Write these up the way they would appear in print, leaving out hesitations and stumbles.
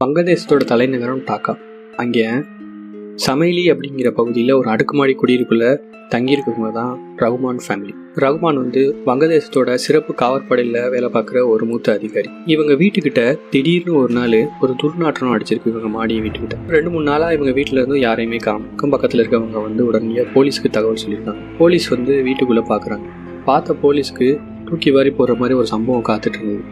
வங்கதேசத்தோட தலைநகரம் டாக்கா. அங்கே சமைலி அப்படிங்கிற பகுதியில் ஒரு அடுக்குமாடி குடியிருப்புல தங்கியிருக்கவங்க தான் ரகுமான் ஃபேமிலி. ரகுமான் வங்கதேசத்தோட சிறப்பு காவற்படையில் வேலை பார்க்குற ஒரு மூத்த அதிகாரி. இவங்க வீட்டுக்கிட்ட திடீர்னு ஒரு நாள் ஒரு துர்நாற்றம் அடிச்சிருக்கு. இவங்க மாடி வீட்டுக்கிட்ட 2-3 நாளாக இவங்க வீட்டில் இருந்து யாரையுமே காணும். பக்கத்தில் இருக்கவங்க உடனே போலீஸ்க்கு தகவல் சொல்லியிருக்காங்க. போலீஸ் வீட்டுக்குள்ளே பார்க்குறாங்க. பார்த்த போலீஸ்க்கு தூக்கி வாரி போடுற மாதிரி ஒரு சம்பவம் காத்துட்டு இருந்தது.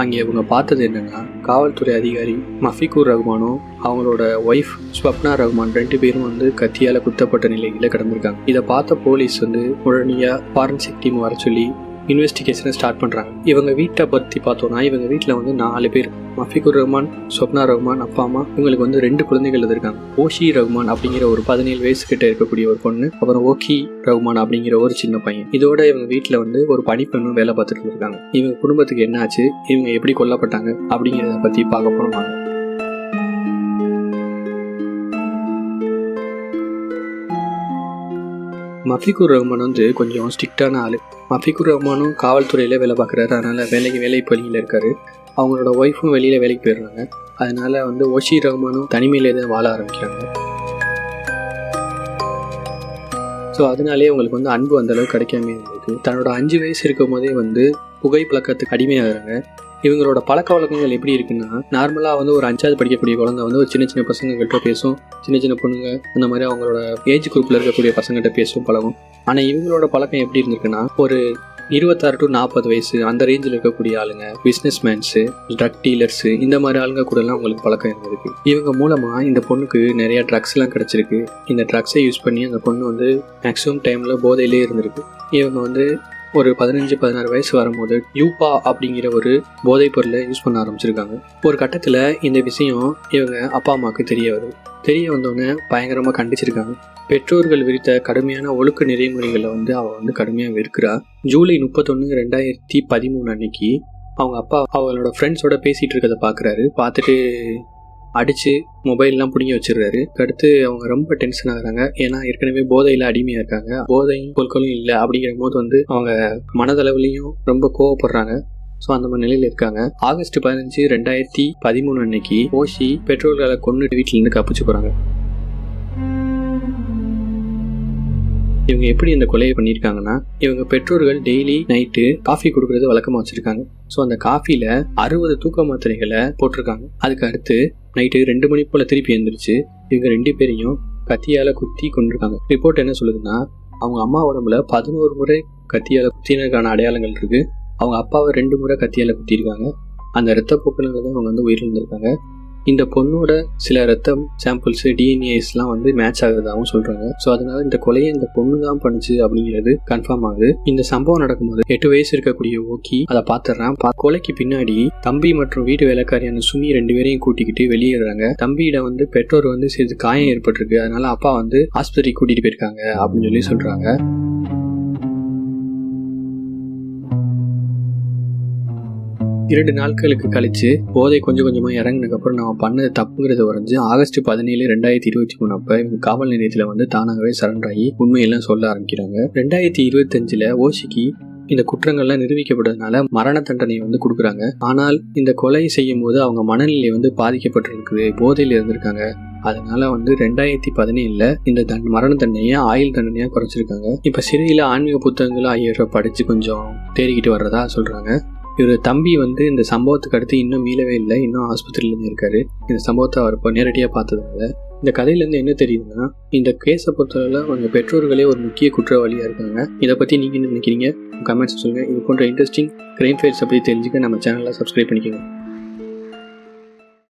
அங்கே இவங்க பார்த்தது என்னன்னா, காவல்துறை அதிகாரி மஃபிகூர் ரகுமானும் அவங்களோட ஒய்ஃப் ஸ்வப்னா ரகுமான் 2 பேரும் கத்தியால் குத்தப்பட்ட நிலையில் கிடந்திருக்காங்க. இதை பார்த்த போலீஸ் உடனடியாக ஃபாரன்சிக் டீம் வர சொல்லி இன்வெஸ்டிகேஷனை ஸ்டார்ட் பண்ணுறாங்க. இவங்க வீட்டை பற்றி பார்த்தோன்னா, இவங்க வீட்டில் 4 பேர். மஃபிகூர் ரகுமான், ஸ்வப்னா ரகுமான் அப்பா அம்மா, இவங்களுக்கு 2 குழந்தைகள் இருக்காங்க. ஓஷி ரகுமான் அப்படிங்கிற ஒரு 17 வயசுக்கிட்ட இருக்கக்கூடிய ஒரு பொண்ணு, அப்புறம் ஓகி ரகுமான் அப்படிங்கிற ஒரு சின்ன பையன். இதோட இவங்க வீட்டில் ஒரு பணிப்பெண்ணும் வேலை பார்த்துட்டு இருக்காங்க. இவங்க குடும்பத்துக்கு என்ன ஆச்சு, இவங்க எப்படி கொல்லப்பட்டாங்க அப்படிங்கிறத பற்றி பார்க்க போகிறோம். மஃபிகூர் ரகுமான் கொஞ்சம் ஸ்ட்ரிக்டான ஆள். மஃபிகூர் ரகுமானும் காவல்துறையில் வேலை பார்க்குறாரு. அதனால் வேலை பணியில் இருக்கார். அவங்களோட ஒய்ஃபும் வெளியில் வேலைக்கு போயிடுறாங்க. அதனால் ஓஷி ரகுமானும் தனிமையிலே தான் வாழ ஆரம்பிக்கிறாங்க. ஸோ அதனாலே அவங்களுக்கு அன்பு அந்தளவுக்கு கிடைக்காம இருந்தது. தன்னோட 5 வயசு இருக்கும் போதே புகை பழக்கத்துக்கு அடிமையாகிறாங்க. இவங்களோட பழக்க வழக்கங்கள் எப்படி இருக்குன்னா, நார்மலாக ஒரு 5ஆவது படிக்கக்கூடிய குழந்தை ஒரு சின்ன சின்ன பசங்கள்கிட்ட பேசும், சின்ன சின்ன பொண்ணுங்க அந்த மாதிரி அவங்களோட ஏஜ் குரூப்பில் இருக்கக்கூடிய பசங்கள்கிட்ட பேசும், பழகும். ஆனால் இவங்களோட பழக்கம் எப்படி இருந்திருக்குன்னா, ஒரு 26 to 40 வயசு அந்த ரேஞ்சில் இருக்கக்கூடிய ஆளுங்க, பிஸ்னஸ் மேன்ஸு, ட்ரக் டீலர்ஸு, இந்த மாதிரி ஆளுங்க கூடலாம் அவங்களுக்கு பழக்கம் இருந்திருக்கு. இவங்க மூலமாக இந்த பொண்ணுக்கு நிறையா ட்ரக்ஸ்லாம் கிடச்சிருக்கு. இந்த ட்ரக்ஸை யூஸ் பண்ணி அந்த பொண்ணு மேக்ஸிமம் டைமில் போதையிலே இருந்திருக்கு. இவங்க ஒரு 15-16 வயசு வரும்போது யூபா அப்படிங்கிற ஒரு போதைப் பொருளை யூஸ் பண்ண ஆரம்பிச்சிருக்காங்க. ஒரு கட்டத்தில் இந்த விஷயம் இவங்க அப்பா அம்மாவுக்கு தெரிய வந்தோடனே பயங்கரமாக கண்டிச்சிருக்காங்க. பெற்றோர்கள் விதித்த கடுமையான ஒழுக்க நெறிமுறைகளை அவள் கடுமையாக வெறுக்கிறா. ஜூலை 31, 2013 அன்னைக்கு அவங்க அப்பா அவங்களோட ஃப்ரெண்ட்ஸோட பேசிகிட்டு இருக்கிறத பார்க்குறாரு. பார்த்துட்டு அடித்து மொபைல்லாம் பிடிங்கி வச்சிடுறாரு. அடுத்து அவங்க ரொம்ப டென்ஷன் ஆகுறாங்க. ஏன்னா ஏற்கனவே போதையில் அடிமையாக இருக்காங்க. போதையும் பொருட்களும் இல்லை அப்படிங்கிற போது அவங்க மனதளவுலையும் ரொம்ப கோவப்படுறாங்க. ஸோ அந்த மாதிரி நிலையில் இருக்காங்க. ஆகஸ்ட் 15, 2013 அன்னைக்கு ஓஷி பெற்றோர்களை கொண்டுட்டு வீட்டிலேருந்து கப்பிச்சு போகிறாங்க. இவங்க எப்படி இந்த கொலையை பண்ணியிருக்காங்கன்னா, இவங்க பெற்றோர்கள் டெய்லி நைட்டு காஃபி கொடுக்குறது வழக்கமாக வச்சுருக்காங்க. ஸோ அந்த காஃபியில் 60 தூக்க மாத்திரைகளை போட்டிருக்காங்க. அதுக்கு அடுத்து நைட்டு 2 மணி போல் திருப்பி எழுந்திரிச்சு இவங்க 2 பேரையும் கத்தியால் குத்தி கொண்டிருக்காங்க. ரிப்போர்ட் என்ன சொல்லுதுன்னா, அவங்க அம்மா உடம்புல 11 முறை கத்தியால் குத்தினதுக்கான அடையாளங்கள் இருக்குது. அவங்க அப்பாவை 2 முறை கத்தியால் குத்திருக்காங்க. அந்த இரத்த போக்குனால தான் அவங்க உயிரிழந்திருக்காங்க. இந்த பொண்ணோட சில ரத்தம் சாம்பிள்ஸு, டிஎன்ஏஸ்லாம் மேட்ச் ஆகுறதாகவும் சொல்கிறாங்க. ஸோ அதனால இந்த கொலையை இந்த பொண்ணு தான் பண்ணுச்சு அப்படிங்கிறது கன்ஃபார்ம் ஆகுது. இந்த சம்பவம் நடக்கும்போது 8 வயசு இருக்கக்கூடிய ஓகி அதை பார்த்துடுறான். கொலைக்கு பின்னாடி தம்பி மற்றும் வீட்டு வேலைக்காரியான சுமி 2 பேரையும் கூட்டிக்கிட்டு வெளியேறாங்க. தம்பியிடம் பெற்றோர் சிறிது காயம் ஏற்பட்டிருக்கு. அதனால அப்பா ஆஸ்பத்திரிக்கு கூட்டிகிட்டு போயிருக்காங்க அப்படின்னு சொல்கிறாங்க. இரண்டு நாட்களுக்கு கழிச்சு போதை கொஞ்சம் கொஞ்சமாக இறங்கினதுக்கப்புறம் நம்ம பண்ணது தப்புங்கிறத வரைஞ்சு ஆகஸ்ட் 17, 2023 அப்போ இவங்க காவல் நிலையத்தில் தானாகவே சரண்டர் ஆகி உண்மையெல்லாம் சொல்ல ஆரம்பிக்கிறாங்க. 2025 ஓஷிக்கு இந்த குற்றங்கள்லாம் நிரூபிக்கப்பட்டதுனால மரண தண்டனை கொடுக்குறாங்க. ஆனால் இந்த கொலை செய்யும் போது அவங்க மனநிலை பாதிக்கப்பட்டிருக்குது, போதையில் இருந்திருக்காங்க. அதனால 2017 இந்த மரண தண்டனையை ஆயுள் தண்டனையாக குறைச்சிருக்காங்க. இப்போ சிறையில் ஆன்மீக புத்தகங்கள் ஆகியவற்றை படித்து கொஞ்சம் தேறிக்கிட்டு வர்றதா சொல்கிறாங்க. இவர் தம்பி இந்த சம்பவத்துக்கு அடுத்து இன்னும் மீளவே இல்லை, இன்னும் ஆஸ்பத்திரியிலேருந்து இருக்காரு. இந்த சம்பவத்தை அவர் இப்போ நேரடியாக பார்த்ததுனால இந்த கதையிலேருந்து என்ன தெரியுதுன்னா, இந்த கேஸை பொறுத்தவரை அவங்க பெற்றோர்களே ஒரு முக்கிய குற்றவாளியாக இருக்காங்க. இதை பற்றி நீங்கள் என்ன நினைக்கிறீங்க? கமெண்ட்ஸ் சொல்லுங்கள். இது போன்ற இன்ட்ரெஸ்டிங் கிரைம் ஃபைல்ஸை பற்றி தெரிஞ்சுக்க நம்ம சேனலை சப்ஸ்கிரைப் பண்ணிக்கோங்க.